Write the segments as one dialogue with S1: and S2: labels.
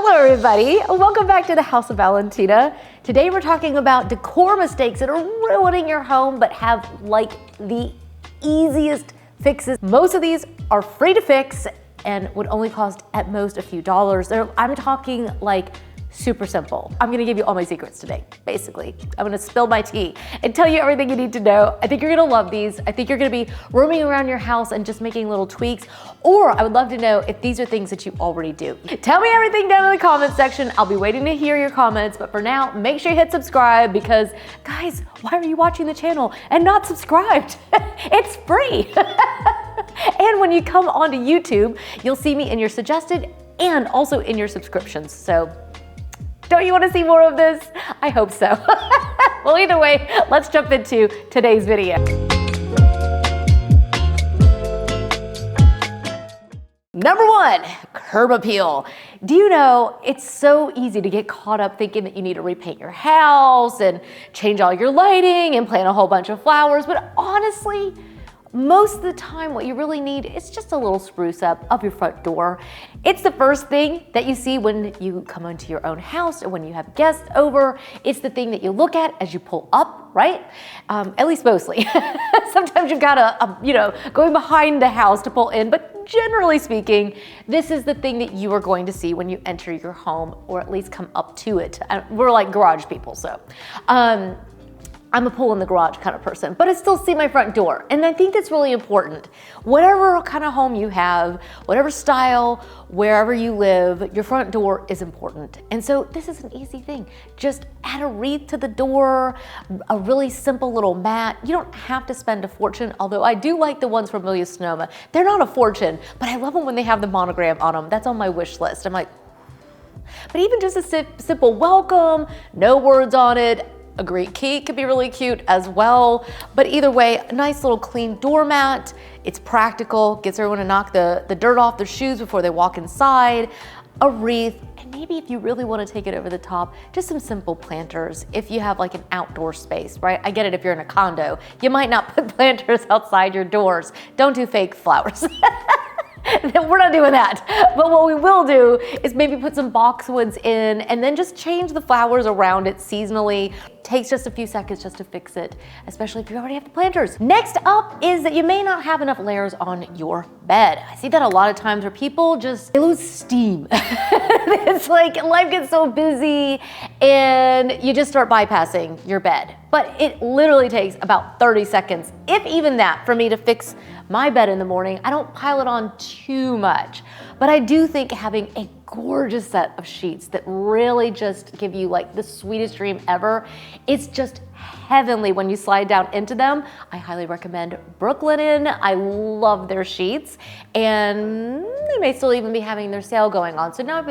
S1: Hello everybody, welcome back to the House of Valentina. Today we're talking about decor mistakes that are ruining your home but have like the easiest fixes. Most of these are free to fix and would only cost at most a few dollars. I'm talking like super simple. I'm gonna give you all my secrets today, basically. I'm gonna spill my tea and tell you everything you need to know. I think you're gonna love these. I think you're gonna be roaming around your house and just making little tweaks, or I would love to know if these are things that you already do. Tell me everything down in the comments section. I'll be waiting to hear your comments, but for now, make sure you hit subscribe because guys, why are you watching the channel and not subscribed? It's free. And when you come onto YouTube, you'll see me in your suggested and also in your subscriptions. So don't you want to see more of this? I hope so. Well, either way, let's jump into today's video. Number one, curb appeal. Do you know it's so easy to get caught up thinking that you need to repaint your house and change all your lighting and plant a whole bunch of flowers, but honestly, most of the time, what you really need is just a little spruce up of your front door. It's the first thing that you see when you come into your own house or when you have guests over. It's the thing that you look at as you pull up, right? At least mostly. Sometimes you've got to, going behind the house to pull in, but generally speaking, this is the thing that you are going to see when you enter your home or at least come up to it. We're like garage people, so. I'm a pull in the garage kind of person, but I still see my front door. And I think that's really important. Whatever kind of home you have, whatever style, wherever you live, your front door is important. And so this is an easy thing. Just add a wreath to the door, a really simple little mat. You don't have to spend a fortune, although I do like the ones from Amelia Sonoma. They're not a fortune, but I love them when they have the monogram on them. That's on my wish list. I'm like, but even just a simple welcome, no words on it, a Greek key could be really cute as well. But either way, a nice little clean doormat. It's practical, gets everyone to knock the dirt off their shoes before they walk inside. A wreath, and maybe if you really want to take it over the top, just some simple planters if you have like an outdoor space, right? I get it if you're in a condo. You might not put planters outside your doors. Don't do fake flowers. We're not doing that. But what we will do is maybe put some boxwoods in and then just change the flowers around it seasonally. Takes just a few seconds just to fix it, especially if you already have the planters. Next up is that you may not have enough layers on your bed. I see that a lot of times where people they lose steam. It's like life gets so busy and you just start bypassing your bed. But it literally takes about 30 seconds, if even that, for me to fix my bed in the morning. I don't pile it on too much, but I do think having a gorgeous set of sheets that really just give you like the sweetest dream ever. It's just heavenly when you slide down into them. I highly recommend Brooklinen. I love their sheets and they may still even be having their sale going on. So now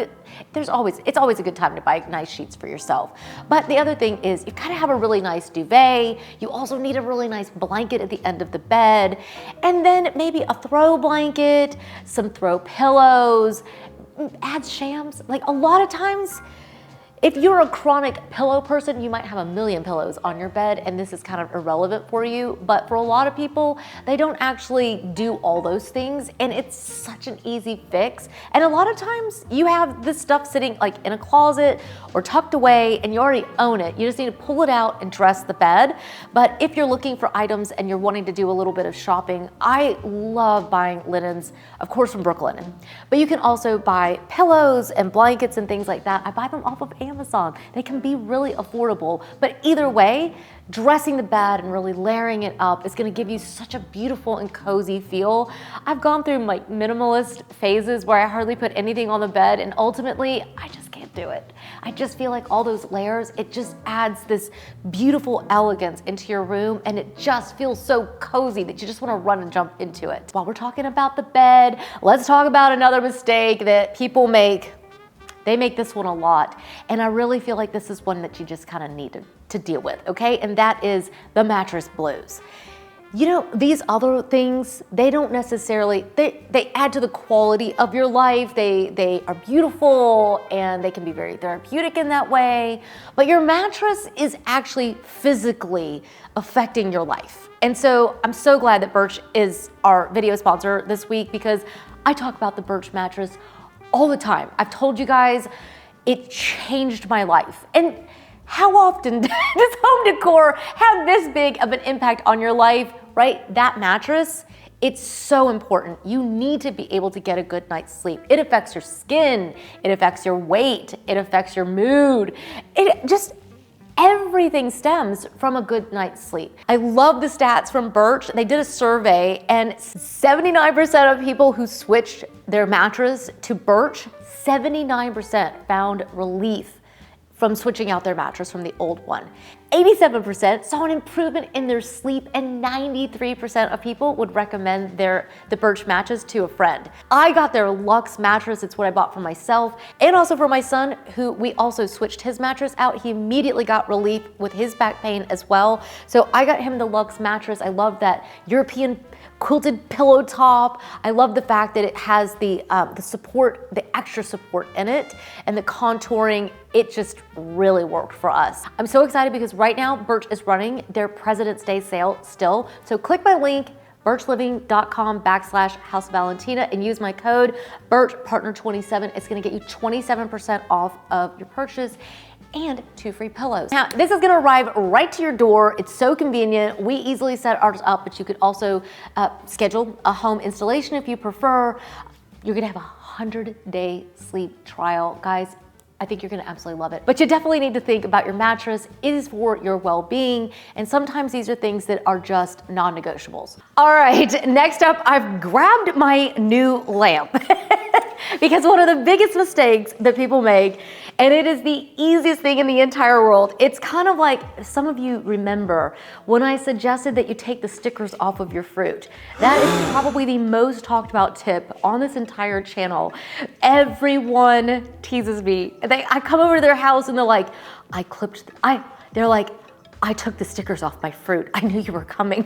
S1: it's always a good time to buy nice sheets for yourself. But the other thing is you gotta have a really nice duvet. You also need a really nice blanket at the end of the bed. And then maybe a throw blanket, some throw pillows, add shams. Like a lot of times, if you're a chronic pillow person, you might have a million pillows on your bed and this is kind of irrelevant for you. But for a lot of people, they don't actually do all those things and it's such an easy fix. And a lot of times you have this stuff sitting like in a closet or tucked away and you already own it. You just need to pull it out and dress the bed. But if you're looking for items and you're wanting to do a little bit of shopping, I love buying linens, of course from Brooklinen. But you can also buy pillows and blankets and things like that. I buy them off of Amazon. They can be really affordable, but either way, dressing the bed and really layering it up is gonna give you such a beautiful and cozy feel. I've gone through like minimalist phases where I hardly put anything on the bed and ultimately, I just can't do it. I just feel like all those layers, it just adds this beautiful elegance into your room and it just feels so cozy that you just wanna run and jump into it. While we're talking about the bed, let's talk about another mistake that people make. They make this one a lot, and I really feel like this is one that you just kind of need to deal with, okay? And that is the mattress blues. You know, these other things, they don't necessarily, they add to the quality of your life. They are beautiful and they can be very therapeutic in that way, but your mattress is actually physically affecting your life. And so I'm so glad that Birch is our video sponsor this week because I talk about the Birch mattress all the time. I've told you guys, It changed my life. And how often does home decor have this big of an impact on your life, right? That mattress, it's so important. You need to be able to get a good night's sleep. It affects your skin, it affects your weight, it affects your mood. Everything stems from a good night's sleep. I love the stats from Birch. They did a survey and 79% of people who switched their mattress to Birch, 79% found relief from switching out their mattress from the old one. 87% saw an improvement in their sleep, and 93% of people would recommend the Birch mattress to a friend. I got their Luxe mattress. It's what I bought for myself and also for my son, who we also switched his mattress out. He immediately got relief with his back pain as well. So I got him the Luxe mattress. I love that European quilted pillow top. I love the fact that it has the support, the extra support in it, and the contouring. It just really worked for us. I'm so excited because right now Birch is running their President's Day sale still. So click my link, birchliving.com/House Valentina, and use my code BirchPartner27. It's gonna get you 27% off of your purchase and 2 free pillows. Now, this is gonna arrive right to your door. It's so convenient. We easily set ours up, but you could also schedule a home installation if you prefer. You're gonna have a 100-day sleep trial. Guys, I think you're gonna absolutely love it. But you definitely need to think about your mattress. It is for your well-being, and sometimes these are things that are just non-negotiables. All right, next up, I've grabbed my new lamp. Because one of the biggest mistakes that people make, and it is the easiest thing in the entire world, it's kind of like, some of you remember when I suggested that you take the stickers off of your fruit. That is probably the most talked about tip on this entire channel. Everyone teases me. I come over to their house and they're like, I took the stickers off my fruit. I knew you were coming.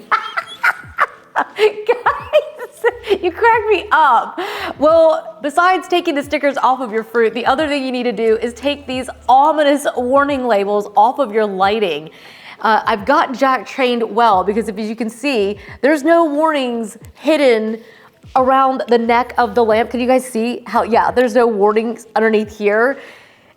S1: Guys, you crack me up. Well, besides taking the stickers off of your fruit, the other thing you need to do is take these ominous warning labels off of your lighting. I've got Jack trained well because as you can see, there's no warnings hidden around the neck of the lamp. Can you guys see how, yeah, there's no warnings underneath here.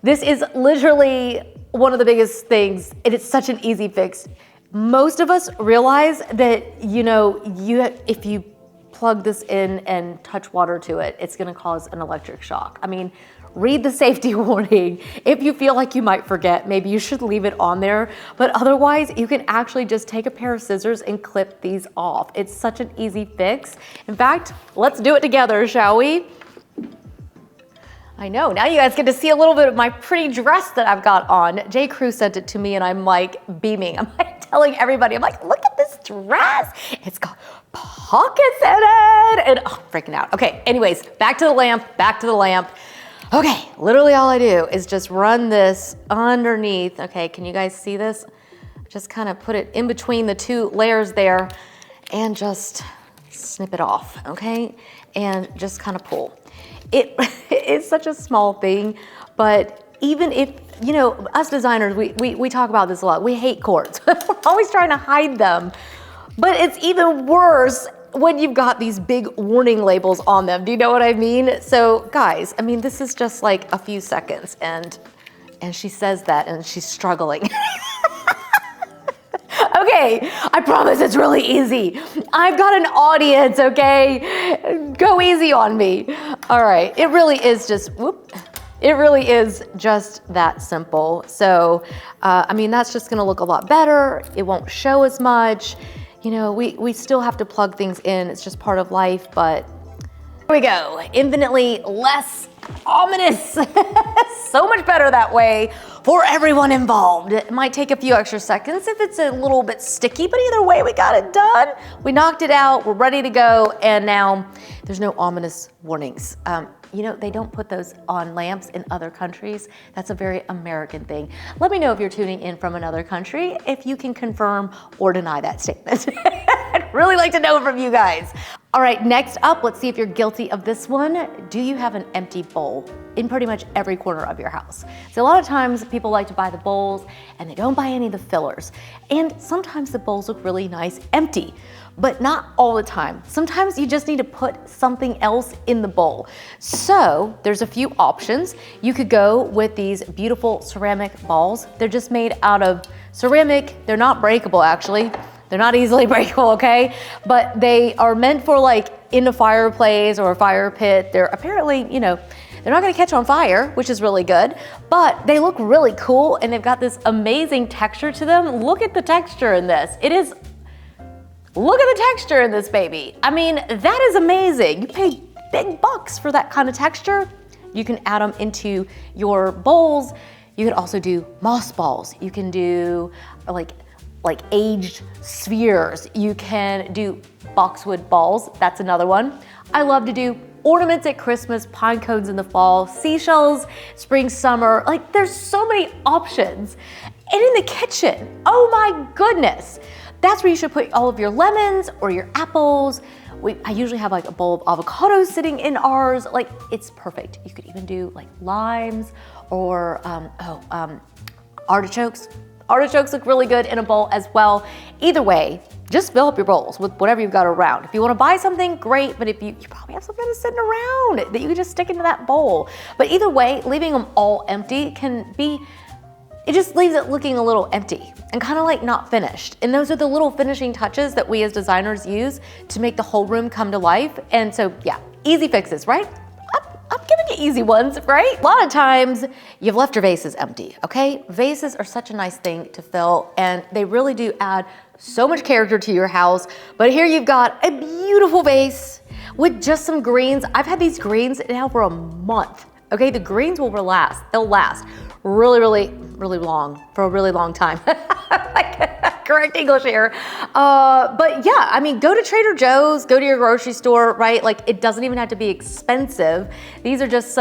S1: This is literally one of the biggest things, and it's such an easy fix. Most of us realize that, if you plug this in and touch water to it, it's gonna cause an electric shock. I mean, read the safety warning. If you feel like you might forget, maybe you should leave it on there, but otherwise you can actually just take a pair of scissors and clip these off. It's such an easy fix. In fact, let's do it together, shall we? I know, now you guys get to see a little bit of my pretty dress that I've got on. J. Crew sent it to me and I'm like beaming. I'm like telling everybody, I'm like, look at this dress. It's got pockets in it. And I'm freaking out. Okay, anyways, back to the lamp. Okay, literally all I do is just run this underneath. Okay, can you guys see this? Just kind of put it in between the 2 layers there and just snip it off, okay? And just kind of pull. It is such a small thing, but even if, us designers, we talk about this a lot. We hate cords. We're always trying to hide them. But it's even worse when you've got these big warning labels on them. Do you know what I mean? So guys, I mean, this is just like a few seconds and she says that and she's struggling. Okay, I promise it's really easy. I've got an audience, okay? Go easy on me. All right, it really is just that simple. So, I mean, that's just gonna look a lot better. It won't show as much. We still have to plug things in. It's just part of life, but here we go. Infinitely less ominous. So much better that way for everyone involved. It might take a few extra seconds if it's a little bit sticky, but either way, we got it done. We knocked it out, we're ready to go, and now there's no ominous warnings. They don't put those on lamps in other countries. That's a very American thing. Let me know if you're tuning in from another country, if you can confirm or deny that statement. I'd really like to know from you guys. All right, next up, let's see if you're guilty of this one. Do you have an empty bowl in pretty much every corner of your house? So a lot of times people like to buy the bowls and they don't buy any of the fillers. And sometimes the bowls look really nice empty, but not all the time. Sometimes you just need to put something else in the bowl. So there's a few options. You could go with these beautiful ceramic balls. They're just made out of ceramic. They're not breakable actually. They're not easily breakable, okay? But they are meant for like in a fireplace or a fire pit. They're apparently, they're not gonna catch on fire, which is really good, but they look really cool and they've got this amazing texture to them. Look at the texture in this. Look at the texture in this baby. I mean, that is amazing. You pay big bucks for that kind of texture. You can add them into your bowls. You could also do moss balls. You can do like aged spheres. You can do boxwood balls. That's another one. I love to do ornaments at Christmas, pine cones in the fall, seashells, spring, summer. Like there's so many options. And in the kitchen, oh my goodness. That's where you should put all of your lemons or your apples. I usually have like a bowl of avocados sitting in ours. Like it's perfect. You could even do like limes or artichokes. Artichokes look really good in a bowl as well. Either way, just fill up your bowls with whatever you've got around. If you want to buy something, great, but if you probably have something that's sitting around that you can just stick into that bowl. But either way, leaving them all empty it just leaves it looking a little empty and kind of like not finished. And those are the little finishing touches that we as designers use to make the whole room come to life. And so yeah, easy fixes, right? I'm giving you easy ones, right? A lot of times you've left your vases empty, okay? Vases are such a nice thing to fill and they really do add so much character to your house. But here you've got a beautiful vase with just some greens. I've had these greens now for a month, okay? The greens will last. They'll last really long, for a really long time. Correct English here. But yeah, I mean, go to Trader Joe's, go to your grocery store, right? Like it doesn't even have to be expensive. These are just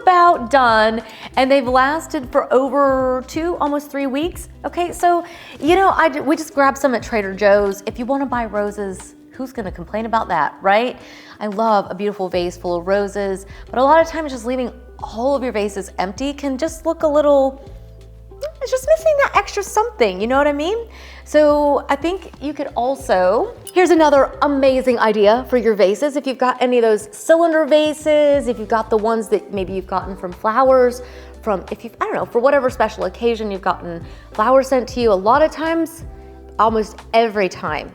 S1: about done and they've lasted for over almost 3 weeks. Okay, so, we just grabbed some at Trader Joe's. If you wanna buy roses, who's gonna complain about that, right? I love a beautiful vase full of roses, but a lot of times just leaving all of your vases empty can just look it's just missing that extra something, you know what I mean? So I think you could also, here's another amazing idea for your vases. If you've got any of those cylinder vases, if you've got the ones that maybe you've gotten from flowers, for whatever special occasion you've gotten flowers sent to you, a lot of times, almost every time,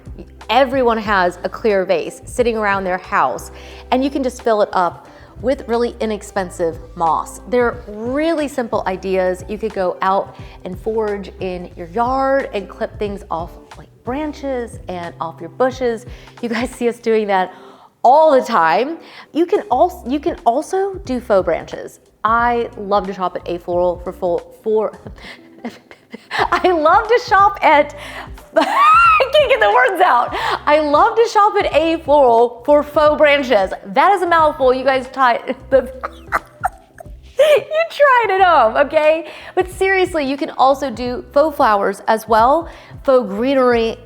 S1: everyone has a clear vase sitting around their house and you can just fill it up with really inexpensive moss. They're really simple ideas. You could go out and forage in your yard and clip things off like branches and off your bushes. You guys see us doing that all the time. You can also do faux branches. I love to shop at A Floral I love to shop at, I can't get the words out. I love to shop at A Floral for faux branches. That is a mouthful. You guys you tried it home, okay? But seriously, you can also do faux flowers as well, faux greenery.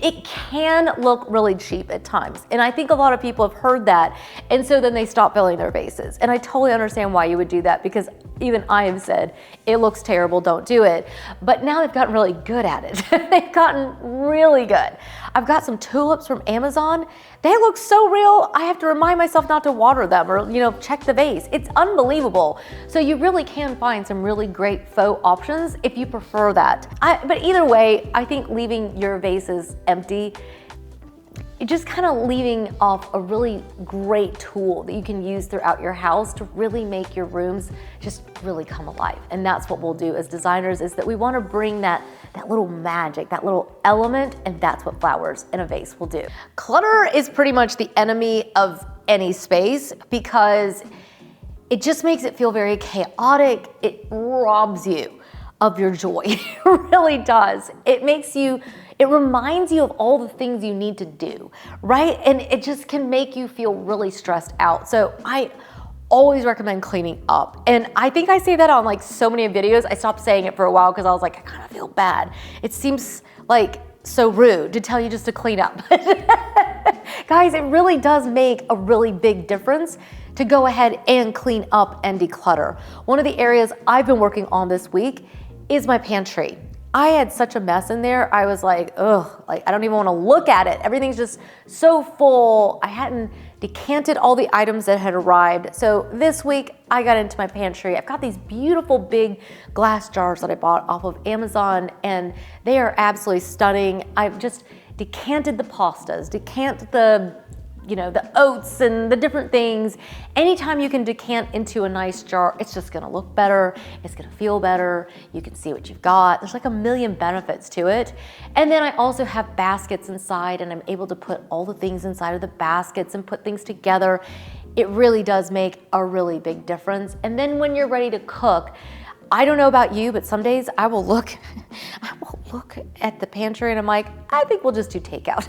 S1: It can look really cheap at times. And I think a lot of people have heard that. And so then they stop filling their vases. And I totally understand why you would do that because even I have said, it looks terrible, don't do it. But now they've gotten really good at it. They've gotten really good. I've got some tulips from Amazon. They look so real, I have to remind myself not to water them or, check the vase. It's unbelievable. So you really can find some really great faux options if you prefer that. But either way, I think leaving your vases empty, just kind of leaving off a really great tool that you can use throughout your house to really make your rooms just really come alive. And that's what we'll do as designers, is that we want to bring that little magic, that little element, and that's what flowers in a vase will do. Clutter is pretty much the enemy of any space because it just makes it feel very chaotic. It robs you of your joy. It really does. It reminds you of all the things you need to do, right? And it just can make you feel really stressed out. So I always recommend cleaning up. And I think I say that on like so many videos. I stopped saying it for a while because I was like, I kind of feel bad. It seems like so rude to tell you just to clean up. Guys, it really does make a really big difference to go ahead and clean up and declutter. One of the areas I've been working on this week is my pantry. I had such a mess in there. I was like, ugh, like I don't even want to look at it. Everything's just so full. I hadn't decanted all the items that had arrived. So this week I got into my pantry. I've got these beautiful big glass jars that I bought off of Amazon, and they are absolutely stunning. I've just decanted the pastas, decanted the oats and the different things. Anytime you can decant into a nice jar, it's just gonna look better, it's gonna feel better, you can see what you've got. There's like a million benefits to it. And then I also have baskets inside, and I'm able to put all the things inside of the baskets and put things together. It really does make a really big difference. And then when you're ready to cook, I don't know about you, but some days I will look at the pantry and I'm like, I think we'll just do takeout.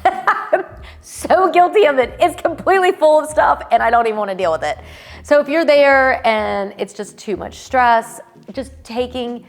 S1: I'm so guilty of it. It's completely full of stuff and I don't even want to deal with it. So if you're there and it's just too much stress, just taking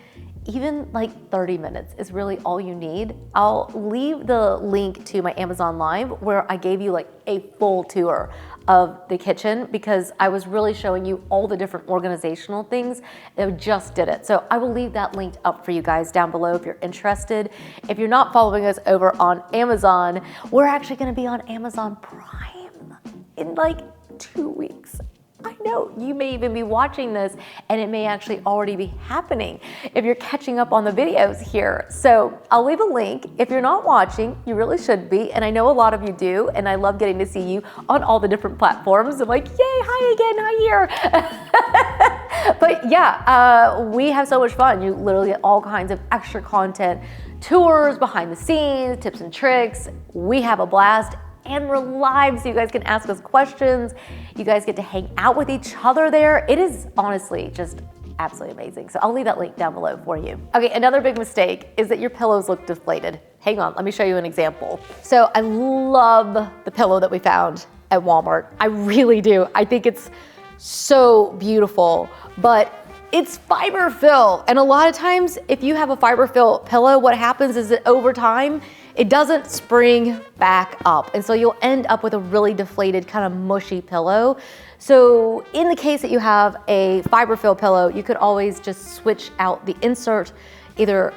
S1: even like 30 minutes is really all you need. I'll leave the link to my Amazon Live where I gave you like a full tour of the kitchen because I was really showing you all the different organizational things that just did it. So I will leave that linked up for you guys down below if you're interested. If you're not following us over on Amazon, we're actually gonna be on Amazon Prime in like 2 weeks. I know you may even be watching this and it may actually already be happening if you're catching up on the videos here. So I'll leave a link. If you're not watching, you really should be. And I know a lot of you do. And I love getting to see you on all the different platforms. I'm like, yay, hi again, hi here. But yeah, we have so much fun. You literally get all kinds of extra content, tours, behind the scenes, tips and tricks. We have a blast. And we're live, so you guys can ask us questions. You guys get to hang out with each other there. It is honestly just absolutely amazing. So I'll leave that link down below for you. Okay, another big mistake is that your pillows look deflated. Hang on, let me show you an example. So I love the pillow that we found at Walmart. I really do. I think it's so beautiful, but it's fiber fill. And a lot of times, if you have a fiber fill pillow, what happens is that over time, it doesn't spring back up. And so you'll end up with a really deflated, kind of mushy pillow. So in the case that you have a fiber fill pillow, you could always just switch out the insert, either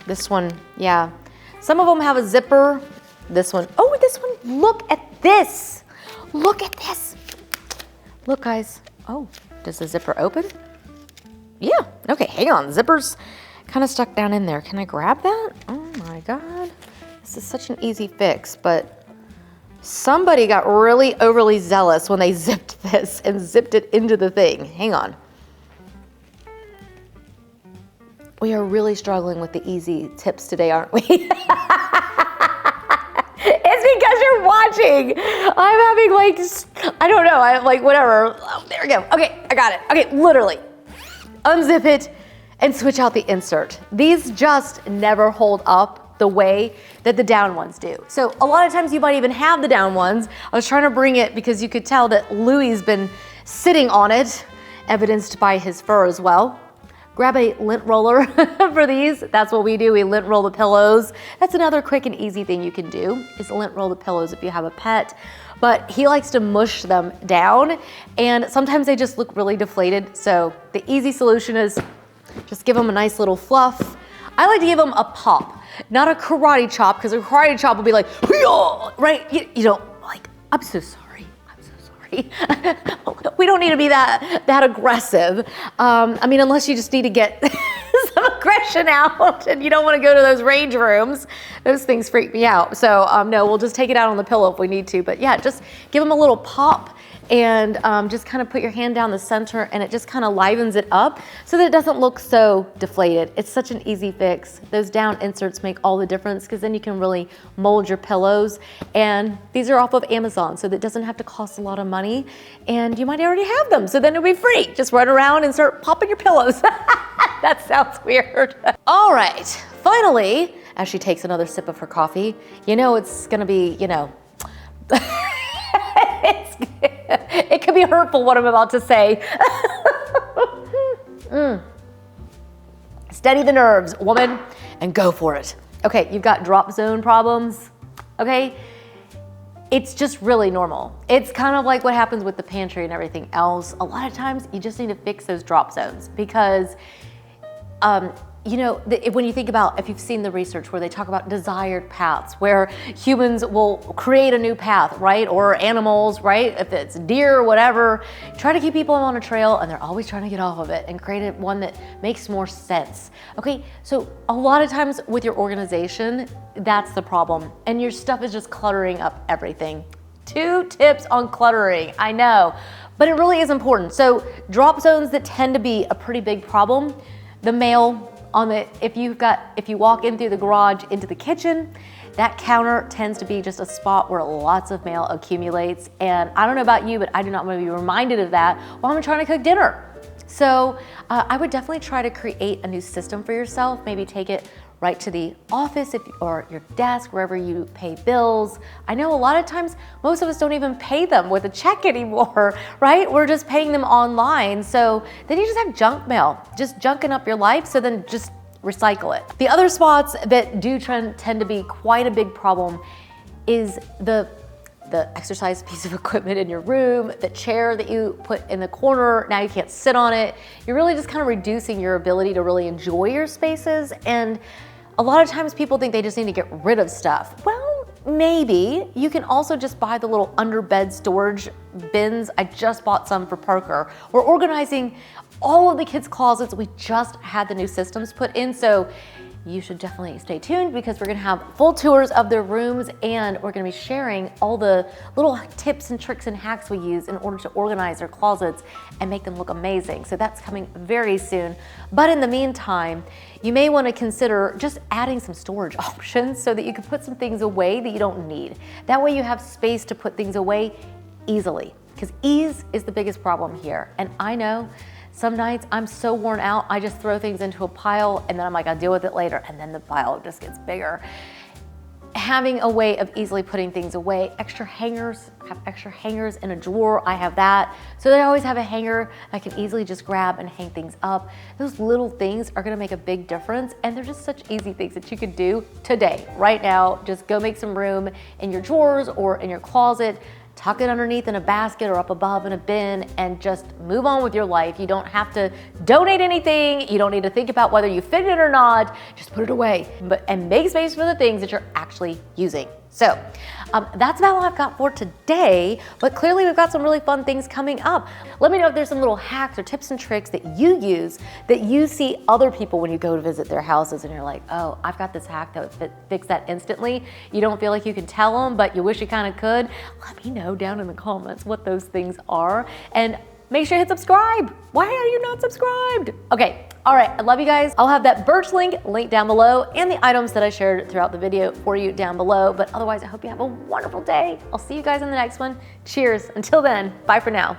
S1: this one, yeah. Some of them have a zipper. This one, oh, this one, look at this. Look at this. Look, guys. Oh, does the zipper open? Yeah, okay, hang on. Zipper's kind of stuck down in there. Can I grab that? Oh my God. This is such an easy fix, but somebody got really overly zealous when they zipped this and zipped it into the thing. Hang on. We are really struggling with the easy tips today, aren't we? It's because you're watching. I'm having like, I don't know, I'm like, whatever. Oh, there we go. Okay, I got it. Okay, literally. Unzip it and switch out the insert. These just never hold up the way that the down ones do. So a lot of times you might even have the down ones. I was trying to bring it because you could tell that Louie's been sitting on it, evidenced by his fur as well. Grab a lint roller for these. That's what we do. We lint roll the pillows. That's another quick and easy thing you can do is lint roll the pillows if you have a pet. But he likes to mush them down and sometimes they just look really deflated. So the easy solution is just give them a nice little fluff. I like to give them a pop, not a karate chop, because a karate chop will be like, right? You don't like, I'm so sorry. I'm so sorry. We don't need to be that aggressive. I mean, unless you just need to get some aggression out and you don't want to go to those rage rooms. Those things freak me out. So no, we'll just take it out on the pillow if we need to. But yeah, just give them a little pop and just kind of put your hand down the center and it just kind of livens it up so that it doesn't look so deflated. It's such an easy fix. Those down inserts make all the difference because then you can really mold your pillows. And these are off of Amazon, so that doesn't have to cost a lot of money. And you might already have them, so then it'll be free. Just run around and start popping your pillows. That sounds weird. All right, finally, as she takes another sip of her coffee, you know it's gonna be, you know, it could be hurtful what I'm about to say. Steady the nerves, woman, and go for it. Okay, you've got drop zone problems, okay? it's just really normal. It's kind of like what happens with the pantry and everything else. A lot of times you just need to fix those drop zones because you know, when you think about, if you've seen the research where they talk about desired paths, where humans will create a new path, right? Or animals, right? If it's deer or whatever, try to keep people on a trail and they're always trying to get off of it and create one that makes more sense. Okay, so a lot of times with your organization, that's the problem. And your stuff is just cluttering up everything. 2 tips on cluttering, I know, but it really is important. So drop zones that tend to be a pretty big problem, the mail, if you walk in through the garage into the kitchen, that counter tends to be just a spot where lots of mail accumulates. And I don't know about you, but I do not want to be reminded of that while I'm trying to cook dinner. So I would definitely try to create a new system for yourself. Maybe take it right to the office or your desk, wherever you pay bills. I know a lot of times, most of us don't even pay them with a check anymore, right? We're just paying them online. So then you just have junk mail, just junking up your life. So then just recycle it. The other spots that do tend to be quite a big problem is the exercise piece of equipment in your room, the chair that you put in the corner, now you can't sit on it. You're really just kind of reducing your ability to really enjoy your spaces. And a lot of times people think they just need to get rid of stuff. Well, maybe. You can also just buy the little under bed storage bins. I just bought some for Parker. We're organizing all of the kids' closets. We just had the new systems put in, so you should definitely stay tuned because we're gonna have full tours of their rooms and we're gonna be sharing all the little tips and tricks and hacks we use in order to organize their closets and make them look amazing. So that's coming very soon. But in the meantime, you may wanna consider just adding some storage options so that you can put some things away that you don't need. That way you have space to put things away easily, because ease is the biggest problem here. And I know some nights I'm so worn out, I just throw things into a pile and then I'm like, I'll deal with it later. And then the pile just gets bigger. Having a way of easily putting things away, extra hangers, have extra hangers in a drawer. I have that. So that I always have a hanger I can easily just grab and hang things up. Those little things are gonna make a big difference. And they're just such easy things that you could do today, right now. Just go make some room in your drawers or in your closet. Tuck it underneath in a basket or up above in a bin and just move on with your life. You don't have to donate anything. You don't need to think about whether you fit it or not. Just put it away and make space for the things that you're actually using. So that's about all I've got for today, but clearly we've got some really fun things coming up. Let me know if there's some little hacks or tips and tricks that you use that you see other people when you go to visit their houses and you're like, oh, I've got this hack that would fix that instantly. You don't feel like you can tell them, but you wish you kind of could. Let me know down in the comments what those things are. And make sure you hit subscribe. Why are you not subscribed? Okay, all right, I love you guys. I'll have that Birch link down below and the items that I shared throughout the video for you down below. But otherwise, I hope you have a wonderful day. I'll see you guys in the next one. Cheers. Until then, bye for now.